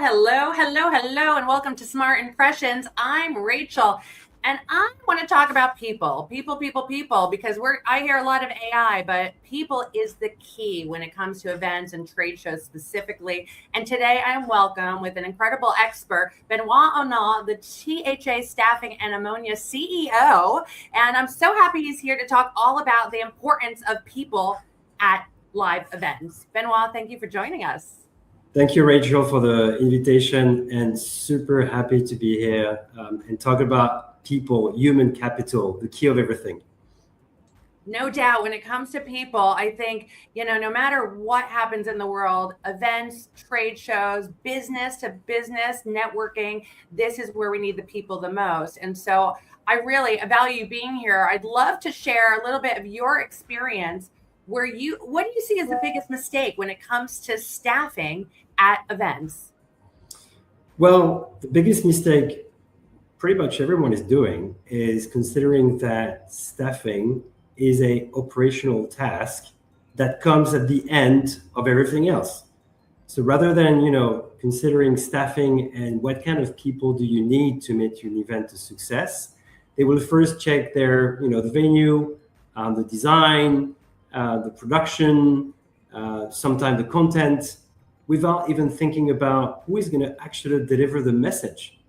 Hello, and welcome to Smart Impressions. I'm Rachel, and I want to talk about people, because I hear a lot of AI, but people is the key when it comes to events and trade shows specifically. And today I am welcome with an incredible expert, Benoit Onal, the THA Staffing and Ammonia CEO. And I'm so happy he's here to talk all about the importance of people at live events. Benoit, thank you for joining us. Thank you, Rachel, for the invitation, and super happy to be here and talk about people, human capital, the key of everything. No doubt. When it comes to people, I think, no matter what happens in the world, events, trade shows, business to business, networking, this is where we need the people the most. And so I really value you being here. I'd love to share a little bit of your experience. What do you see as the biggest mistake when it comes to staffing at events? Well, the biggest mistake pretty much everyone is doing is considering that staffing is a operational task that comes at the end of everything else. So rather than, considering staffing and what kind of people do you need to make an event a success, they will first check their, the venue, the design, the production, sometimes the content, without even thinking about who is going to actually deliver the message.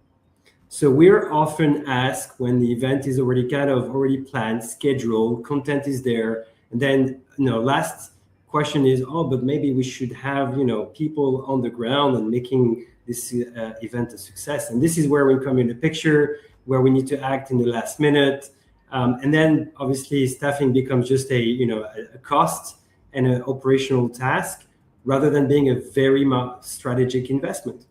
So we're often asked when the event is already planned, scheduled, content is there, and then last question is, but maybe we should have people on the ground and making this event a success. And this is where we come in the picture, where we need to act in the last minute. And then obviously staffing becomes just a cost and an operational task rather than being a very strategic investment.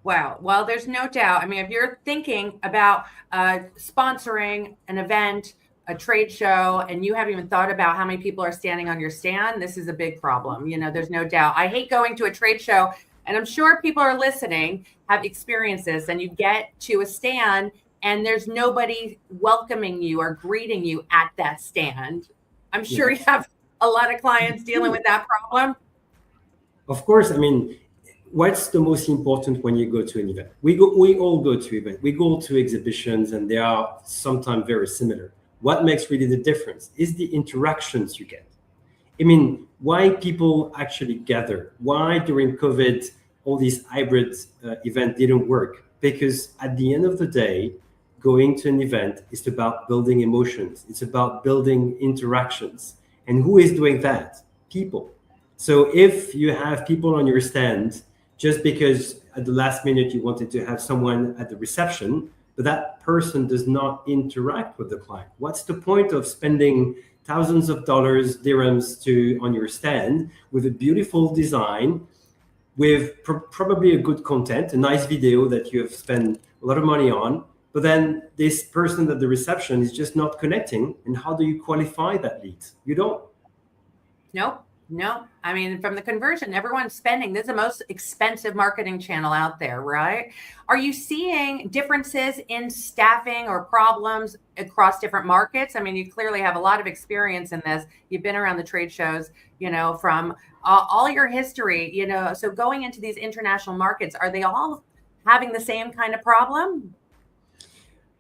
Wow. Well, there's no doubt. I mean, if you're thinking about sponsoring an event, a trade show, and you haven't even thought about how many people are standing on your stand, this is a big problem. There's no doubt. I hate going to a trade show, and I'm sure people are listening have experienced this, and you get to a stand and there's nobody welcoming you or greeting you at that stand. I'm sure you have a lot of clients dealing with that problem. Of course. I mean, what's the most important when you go to an event? We all go to events. We go to exhibitions, and they are sometimes very similar. What makes really the difference is the interactions you get. I mean, why people actually gather? Why during COVID all these hybrid events didn't work? Because at the end of the day, going to an event is about building emotions. It's about building interactions. And who is doing that? People. So if you have people on your stand, just because at the last minute you wanted to have someone at the reception, but that person does not interact with the client, what's the point of spending thousands of dollars, dirhams on your stand with a beautiful design, with probably a good content, a nice video that you have spent a lot of money on, but then this person at the reception is just not connecting. And how do you qualify that lead? You don't. No. I mean, from the conversion, everyone's spending. This is the most expensive marketing channel out there, right? Are you seeing differences in staffing or problems across different markets? I mean, you clearly have a lot of experience in this. You've been around the trade shows, from all your history, So going into these international markets, are they all having the same kind of problem?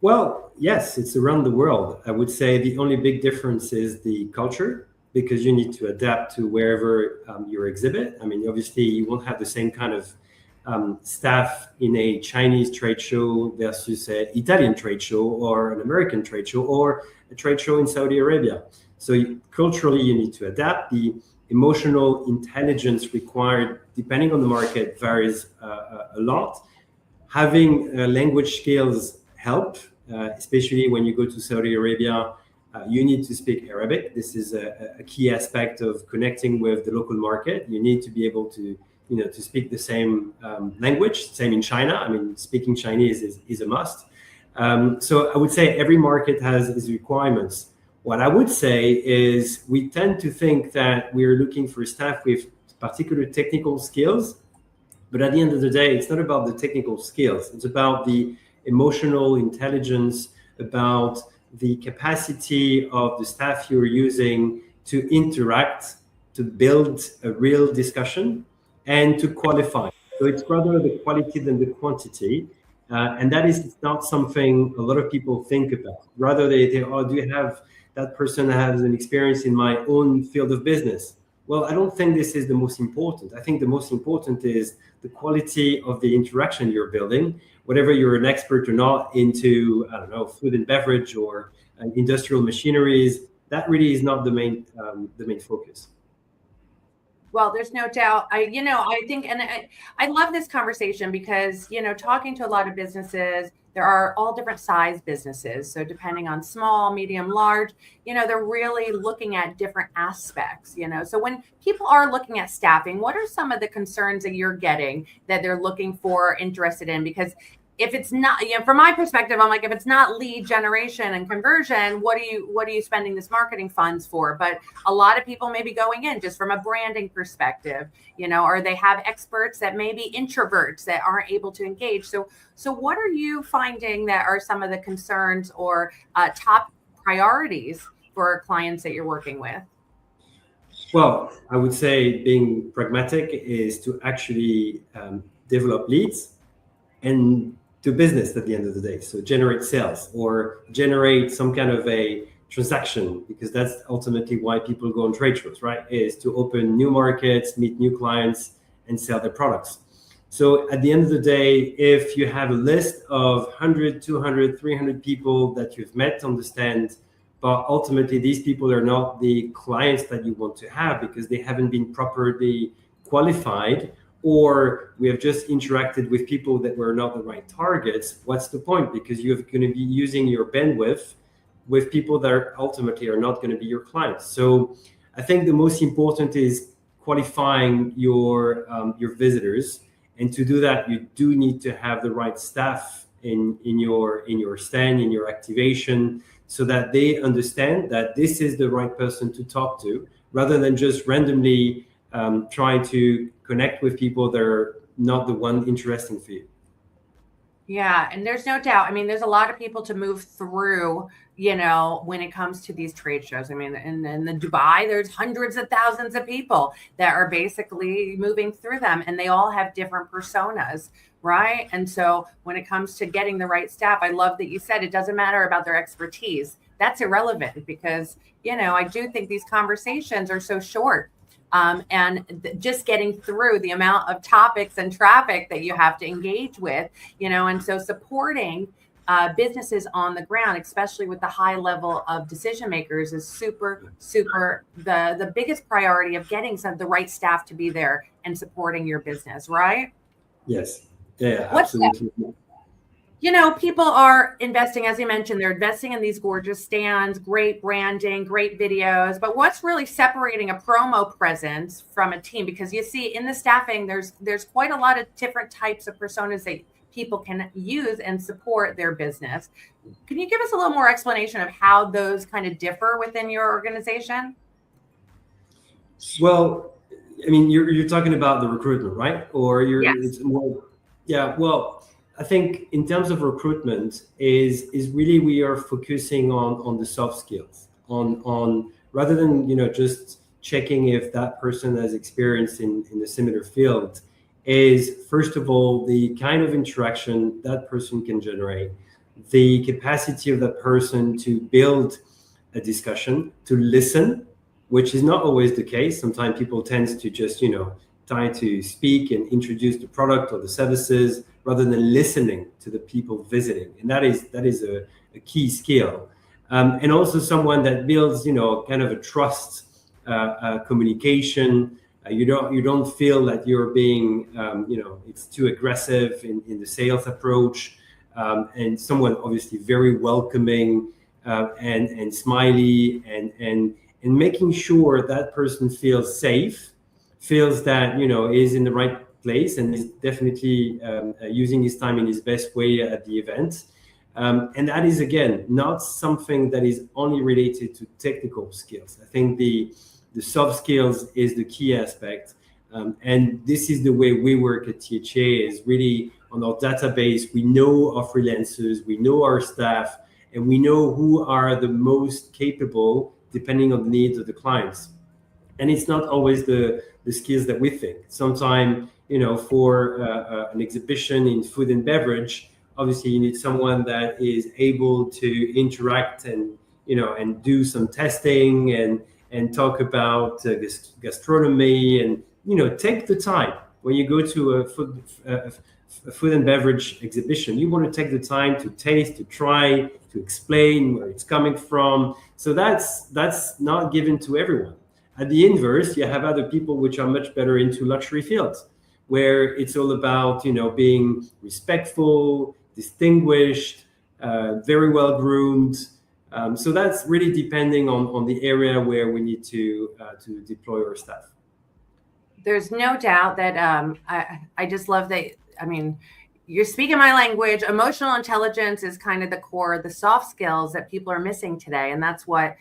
Well, yes, it's around the world. I would say the only big difference is the culture, because you need to adapt to wherever you exhibit. I mean, obviously, you won't have the same kind of staff in a Chinese trade show versus an Italian trade show or an American trade show or a trade show in Saudi Arabia. So culturally, you need to adapt. The emotional intelligence required, depending on the market, varies a lot. Having language skills help, especially when you go to Saudi Arabia. You need to speak Arabic. This is a key aspect of connecting with the local market. You need to be able to, to speak the same language. Same in China. I mean, speaking Chinese is a must. So I would say every market has its requirements. What I would say is we tend to think that we're looking for staff with particular technical skills, but at the end of the day, it's not about the technical skills. It's about the emotional intelligence, about the capacity of the staff you're using to interact, to build a real discussion, and to qualify. So it's rather the quality than the quantity. And that is not something a lot of people think about. Rather, oh, do you have that person that has an experience in my own field of business? Well, I don't think this is the most important. I think the most important is the quality of the interaction you're building, whether you're an expert or not into, I don't know, food and beverage or industrial machineries. That really is not the main focus. Well, there's no doubt. I think, and I love this conversation because, talking to a lot of businesses, there are all different size businesses. So depending on small, medium, large, they're really looking at different aspects, So when people are looking at staffing, what are some of the concerns that you're getting that they're looking for, interested in? Because if it's not, from my perspective, I'm like, if it's not lead generation and conversion, what are you spending this marketing funds for? But a lot of people may be going in just from a branding perspective, or they have experts that may be introverts that aren't able to engage. So what are you finding that are some of the concerns or top priorities for clients that you're working with? Well, I would say being pragmatic is to actually develop leads and do business at the end of the day. So generate sales or generate some kind of a transaction, because that's ultimately why people go on trade shows, right? Is to open new markets, meet new clients, and sell their products. So at the end of the day, if you have a list of 100, 200, 300 people that you've met on the stand, but ultimately these people are not the clients that you want to have because they haven't been properly qualified, or we have just interacted with people that were not the right targets, what's the point? Because you're going to be using your bandwidth with people that ultimately are not going to be your clients. So I think the most important is qualifying your visitors, and to do that, you do need to have the right staff in your stand, in your activation, so that they understand that this is the right person to talk to, rather than just randomly trying to connect with people that are not the one interesting for you. Yeah, and there's no doubt. I mean, there's a lot of people to move through, when it comes to these trade shows. I mean, in the Dubai, there's hundreds of thousands of people that are basically moving through them, and they all have different personas, right? And so when it comes to getting the right staff, I love that you said it doesn't matter about their expertise. That's irrelevant because, I do think these conversations are so short. And just getting through the amount of topics and traffic that you have to engage with, and so supporting businesses on the ground, especially with the high level of decision makers, is super, super the biggest priority of getting the right staff to be there and supporting your business, right? Yes. Yeah, absolutely. People are investing, as you mentioned, they're investing in these gorgeous stands, great branding, great videos. But what's really separating a promo presence from a team? Because you see in the staffing, there's quite a lot of different types of personas that people can use and support their business. Can you give us a little more explanation of how those kind of differ within your organization? Well, I mean, you're talking about the recruitment, right? Or Yes. it's more, yeah. Well, I think in terms of recruitment is really we are focusing on the soft skills, on rather than just checking if that person has experience in a similar field, is first of all the kind of interaction that person can generate, the capacity of that person to build a discussion, to listen, which is not always the case. Sometimes people tend to just, try to speak and introduce the product or the services rather than listening to the people visiting. And that is a key skill. And also someone that builds, kind of a trust communication. You don't feel that you're being, it's too aggressive in the sales approach. And someone obviously very welcoming and smiley and making sure that person feels safe, feels that is in the right place and is definitely using his time in his best way at the event. And that is again not something that is only related to technical skills. I think the soft skills is the key aspect. And this is the way we work at THA, is really on our database. We know our freelancers, we know our staff, and we know who are the most capable depending on the needs of the clients. And it's not always the skills that we think. Sometimes for an exhibition in food and beverage, obviously you need someone that is able to interact and and do some testing and talk about gastronomy, and take the time. When you go to a food and beverage exhibition, you want to take the time to taste, to try, to explain where it's coming from. So that's not given to everyone. At the inverse, you have other people which are much better into luxury fields, where it's all about being respectful, distinguished, very well groomed. So that's really depending on the area where we need to deploy our staff. There's no doubt that I just love that. I mean, you're speaking my language. Emotional intelligence is kind of the core, the soft skills that people are missing today. And that's what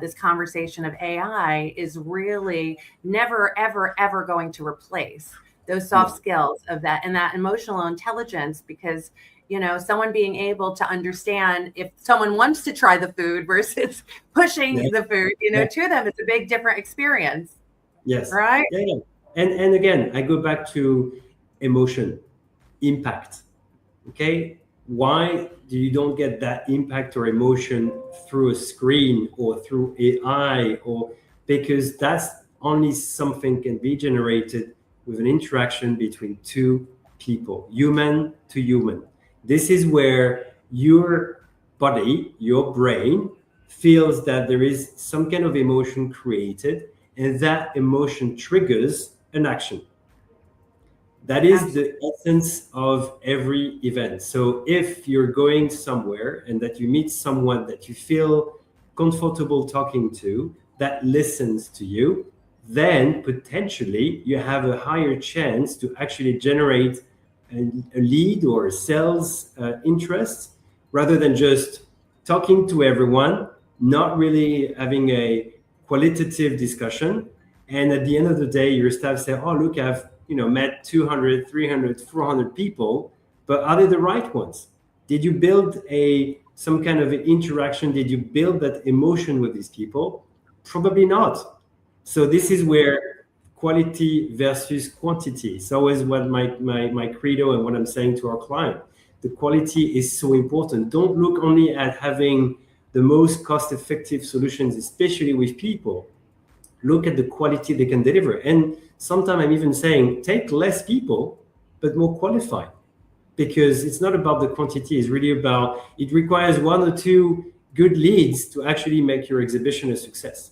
this conversation of AI is really never, ever, ever going to replace, those soft skills of that and that emotional intelligence, because someone being able to understand if someone wants to try the food versus pushing the food, to them, it's a big different experience. Yes. Right. Yeah. And again, I go back to emotion, impact. Okay. Why do you don't get that impact or emotion through a screen or through AI? Or because that's only something can be generated with an interaction between two people, human to human. This is where your body, your brain, feels that there is some kind of emotion created, and that emotion triggers an action. That is the essence of every event. So if you're going somewhere and that you meet someone that you feel comfortable talking to, that listens to you, then potentially you have a higher chance to actually generate a lead or a sales interest, rather than just talking to everyone, not really having a qualitative discussion. And at the end of the day, your staff say, oh, look, I've met 200, 300, 400 people, but are they the right ones? Did you build some kind of interaction? Did you build that emotion with these people? Probably not. So this is where quality versus quantity. It's always what my credo and what I'm saying to our client. The quality is so important. Don't look only at having the most cost-effective solutions, especially with people. Look at the quality they can deliver. And sometimes I'm even saying, take less people, but more qualified. Because it's not about the quantity, it's really about, it requires one or two good leads to actually make your exhibition a success.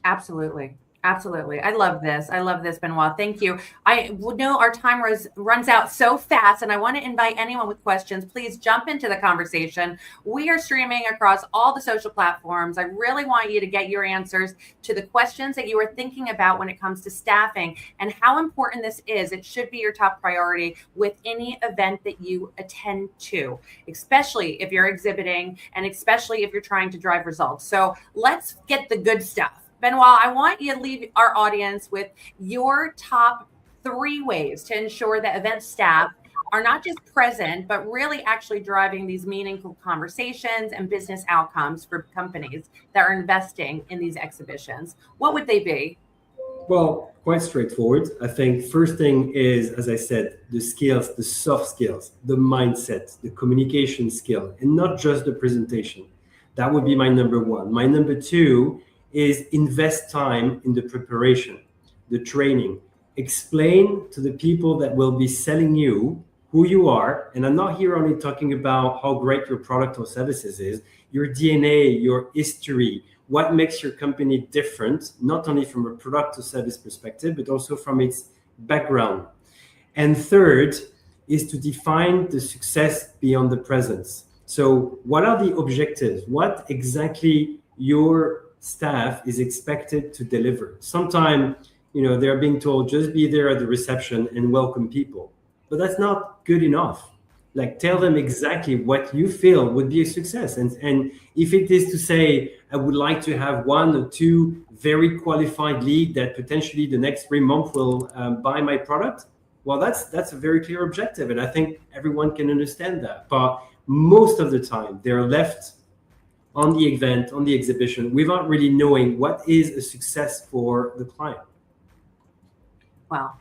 Absolutely. Absolutely. I love this. Benoit. Thank you. I know our time runs out so fast, and I want to invite anyone with questions, please jump into the conversation. We are streaming across all the social platforms. I really want you to get your answers to the questions that you are thinking about when it comes to staffing and how important this is. It should be your top priority with any event that you attend to, especially if you're exhibiting and especially if you're trying to drive results. So let's get the good stuff. Benoit, I want you to leave our audience with your top 3 ways to ensure that event staff are not just present, but really actually driving these meaningful conversations and business outcomes for companies that are investing in these exhibitions. What would they be? Well, quite straightforward. I think first thing is, as I said, the skills, the soft skills, the mindset, the communication skill, and not just the presentation. That would be my number 1. My number 2 is invest time in the preparation, the training. Explain to the people that will be selling you who you are. And I'm not here only talking about how great your product or services is, your DNA, your history, what makes your company different, not only from a product or service perspective, but also from its background. And third is to define the success beyond the presence. So what are the objectives? What exactly your staff is expected to deliver? Sometimes, they're being told, just be there at the reception and welcome people. But that's not good enough. Like, tell them exactly what you feel would be a success. And if it is to say, I would like to have 1 or 2 very qualified leads that potentially the next 3 months will buy my product, well, that's a very clear objective. And I think everyone can understand that. But most of the time, they're left on the event, on the exhibition, without really knowing what is a success for the client. Wow.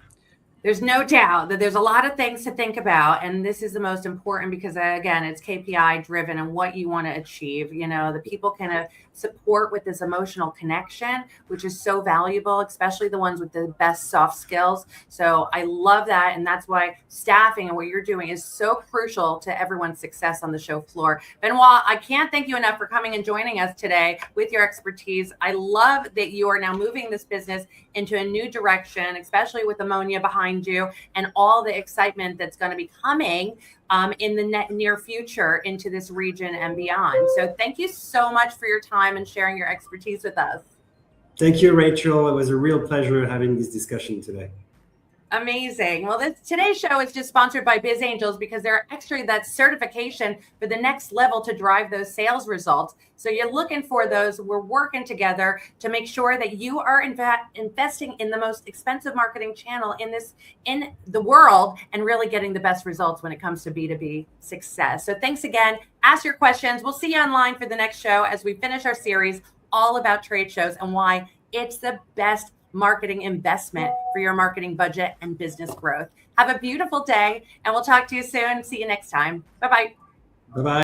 There's no doubt that there's a lot of things to think about, and this is the most important because again, it's KPI driven and what you want to achieve. You know, the people can support with this emotional connection, which is so valuable, especially the ones with the best soft skills. So I love that, and that's why staffing and what you're doing is so crucial to everyone's success on the show floor. Benoit, I can't thank you enough for coming and joining us today with your expertise. I love that you are now moving this business into a new direction, especially with ammonia behind you and all the excitement that's going to be coming in the near future into this region and beyond. So thank you so much for your time and sharing your expertise with us. Thank you, Rachel. It was a real pleasure having this discussion today. Amazing. Well, today's show is just sponsored by Biz Angels because they're actually that certification for the next level to drive those sales results. So you're looking for those. We're working together to make sure that you are investing in the most expensive marketing channel in the world and really getting the best results when it comes to B2B success. So thanks again. Ask your questions. We'll see you online for the next show as we finish our series all about trade shows and why it's the best marketing investment for your marketing budget and business growth. Have a beautiful day, and we'll talk to you soon. See you next time. Bye-bye. Bye-bye.